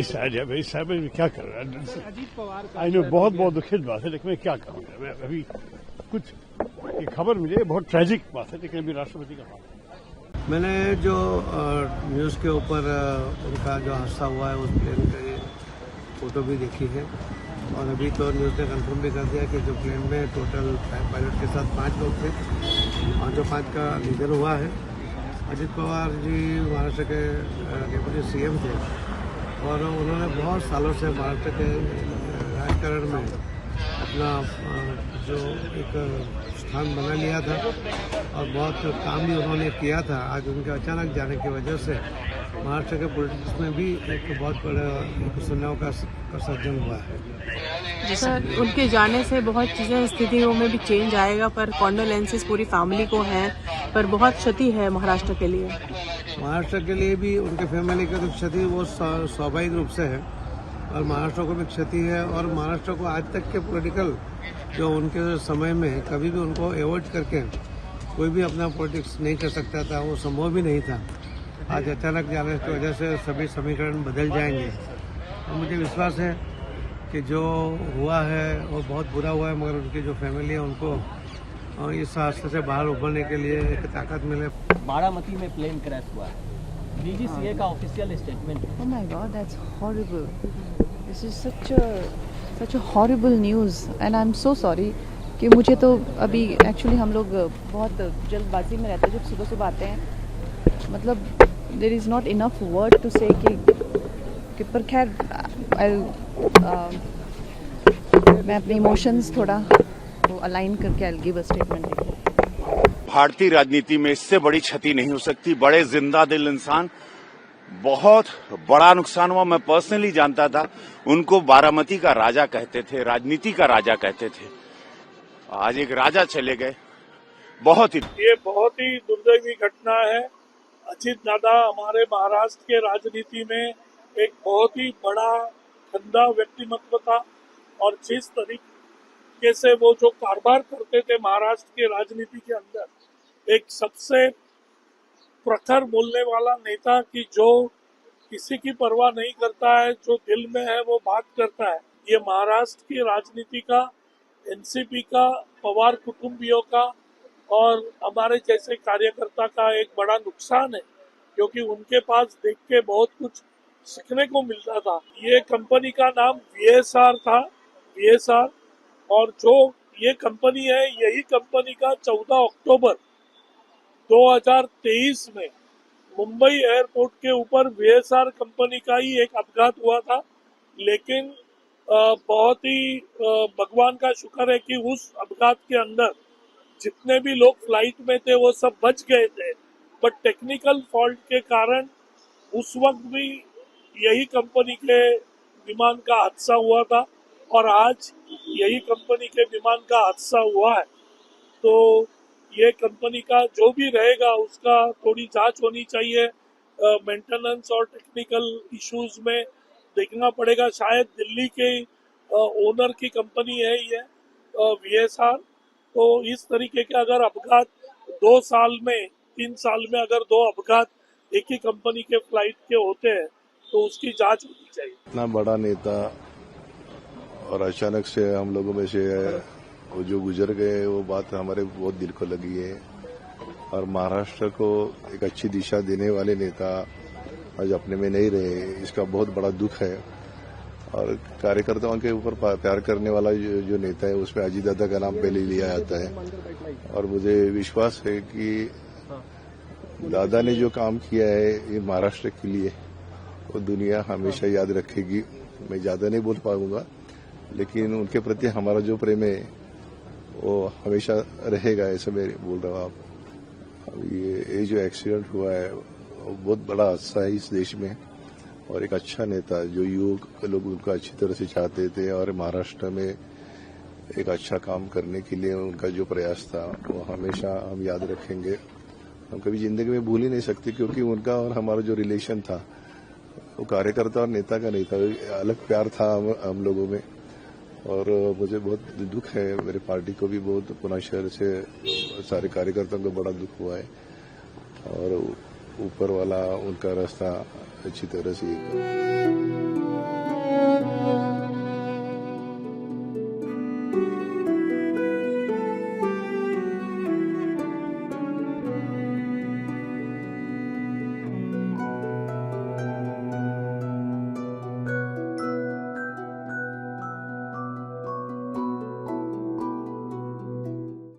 Sad है, very sad. मैं क्या कर रहा है, आई नो बहुत बहुत दुखित बात है, लेकिन मैं क्या करूँगा। मैं अभी कुछ ये खबर मिली है, बहुत ट्रेजिक बात है, लेकिन अभी राष्ट्रपति का बात है। मैंने जो न्यूज़ के ऊपर उनका जो हादसा हुआ है उस प्लेन की फ़ोटो भी देखी है, और अभी तो न्यूज़ ने कंफर्म भी कर दिया कि जो प्लेन में टोटल पायलट के साथ 5 लोग थे, और जो 5 का निधन हुआ है। अजित पवार जी महाराष्ट्र के डिप्टी सीएम थे, और उन्होंने बहुत सालों से महाराष्ट्र के राजकारण में अपना जो एक स्थान बना लिया था, और बहुत काम भी उन्होंने किया था। आज उनके अचानक जाने की वजह से महाराष्ट्र के पॉलिटिक्स में भी एक बहुत बड़ा सुनाव का सर्जन हुआ है। जी सर, उनके जाने से बहुत चीज़ें स्थितियों में भी चेंज आएगा, पर कॉन्डोलेंसेस पूरी फैमिली को हैं, पर बहुत क्षति है महाराष्ट्र के लिए। महाराष्ट्र के लिए भी उनके फैमिली की तो क्षति वो स्वाभाविक रूप से है, और महाराष्ट्र को भी क्षति है। और महाराष्ट्र को आज तक के पॉलिटिकल जो उनके समय में कभी भी उनको अवॉइड करके कोई भी अपना पॉलिटिक्स नहीं कर सकता था, वो संभव भी नहीं था। आज अचानक जाने की वजह से सभी समीकरण बदल जाएंगे, और मुझे विश्वास है कि जो हुआ है वो बहुत बुरा हुआ है, मगर उनकी जो फैमिली है उनको इस हादसे से बाहर उभरने के लिए एक ताकत मिले। बारामती में प्लेन क्रैश हुआ है, डीजीसीए का official statement. Oh my God, that's horrible. This is such a horrible news, and I'm so sorry कि मुझे तो अभी एक्चुअली हम लोग बहुत जल्दबाजी में रहते हैं जब सुबह आते हैं, मतलब there is not enough word to say कि पर खैर मैं अपने इमोशंस थोड़ा अलाइन करके I'll give a statement। भारतीय राजनीति में इससे बड़ी क्षति नहीं हो सकती। बड़े जिंदा दिल इंसान, बहुत बड़ा नुकसान हुआ। मैं पर्सनली जानता था, उनको बारामती का राजा कहते थे, राजनीति का राजा कहते थे। आज एक राजा चले गए, ये बहुत ही दुर्दैवी घटना है। अजित दादा हमारे महाराष्ट्र के राजनीति में एक बहुत ही बड़ा ठंडा व्यक्तिमत्व था, और जिस तरीके से वो जो कारोबार करते थे महाराष्ट्र के राजनीति के अंदर, एक सबसे प्रखर बोलने वाला नेता की जो किसी की परवाह नहीं करता है, जो दिल में है वो बात करता है। ये महाराष्ट्र की राजनीति का, एनसीपी का, पवार कुटुंबियों का और हमारे जैसे कार्यकर्ता का एक बड़ा नुकसान है, क्योंकि उनके पास देख के बहुत कुछ सीखने को मिलता था। ये कंपनी का नाम VSR था, VSR, और जो ये कंपनी है, यही कंपनी का 14 अक्टूबर 2023 में मुंबई एयरपोर्ट के ऊपर VSR कंपनी का ही एक अपघात हुआ था। लेकिन बहुत ही भगवान का शुक्र है कि उस अपघात के अंदर जितने भी लोग फ्लाइट में थे वो सब बच गए थे, बट टेक्निकल फॉल्ट के कारण उस वक्त भी यही कंपनी के विमान का हादसा हुआ था, और आज यही कंपनी के विमान का हादसा हुआ है। तो ये कंपनी का जो भी रहेगा उसका थोड़ी जांच होनी चाहिए। मेंटेनेंस और टेक्निकल इश्यूज में देखना पड़ेगा। शायद दिल्ली के ओनर की कंपनी है ये VSR। तो इस तरीके के अगर अपघात 2 साल में, 3 साल में अगर 2 अपघात एक ही कंपनी के फ्लाइट के होते हैं तो उसकी जांच होनी चाहिए। इतना बड़ा नेता और अचानक से हम लोगों में से वो जो गुजर गए, वो बात हमारे बहुत दिल को लगी है। और महाराष्ट्र को एक अच्छी दिशा देने वाले नेता आज अपने में नहीं रहे, इसका बहुत बड़ा दुख है। और कार्यकर्ताओं के ऊपर प्यार करने वाला जो नेता है, उसमें अजित दादा का नाम पहले लिया जाता है। और मुझे विश्वास है कि दादा ने जो काम किया है ये महाराष्ट्र के लिए, वो दुनिया हमेशा याद रखेगी। मैं ज्यादा नहीं बोल पाऊंगा, लेकिन उनके प्रति हमारा जो प्रेम है वो हमेशा रहेगा, ऐसा मैं बोल रहा हूँ। आप ये जो एक्सीडेंट हुआ है वो बहुत बड़ा हादसा है इस देश में, और एक अच्छा नेता जो युवक लोग उनको अच्छी तरह से चाहते थे, और महाराष्ट्र में एक अच्छा काम करने के लिए उनका जो प्रयास था वो हमेशा हम याद रखेंगे। हम कभी जिंदगी में भूल ही नहीं सकते, क्योंकि उनका और हमारा जो रिलेशन था वो कार्यकर्ता और नेता का नहीं था, अलग प्यार था हम लोगों में। और मुझे बहुत दुख है, मेरे पार्टी को भी बहुत, पुणे शहर से सारे कार्यकर्ताओं को बड़ा दुख हुआ है, और ऊपर वाला उनका रास्ता अच्छी तरह से है।